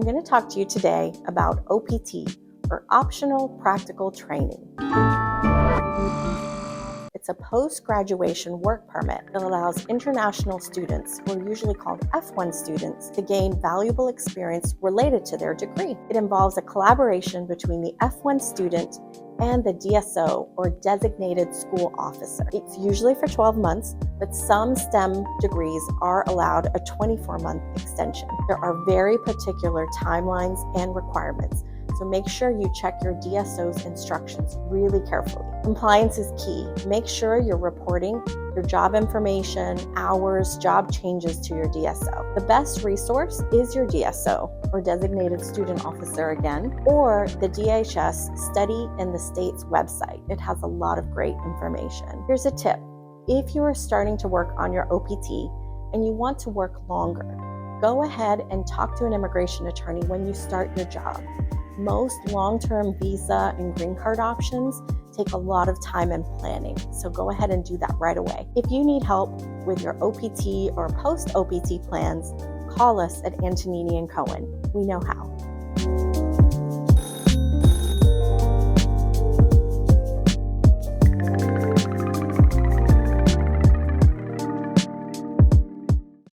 I'm going to talk to you today about OPT, or Optional Practical Training. It's a post-graduation work permit that allows international students, who are usually called F-1 students, to gain valuable experience related to their degree. It involves a collaboration between the F-1 student and the DSO, or designated school officer. It's usually for 12 months, but some STEM degrees are allowed a 24-month extension. There are very particular timelines and requirements, so make sure you check your DSO's instructions really carefully. Compliance is key. Make sure you're reporting your job information, hours, job changes to your DSO. The best resource is your DSO, or designated student officer again, or the DHS Study in the State's website. It has a lot of great information. Here's a tip. If you are starting to work on your OPT and you want to work longer, go ahead and talk to an immigration attorney when you start your job. Most long-term visa and green card options take a lot of time and planning, so go ahead and do that right away. If you need help with your OPT or post-OPT plans, call us at Antonini and Cohen. We know how.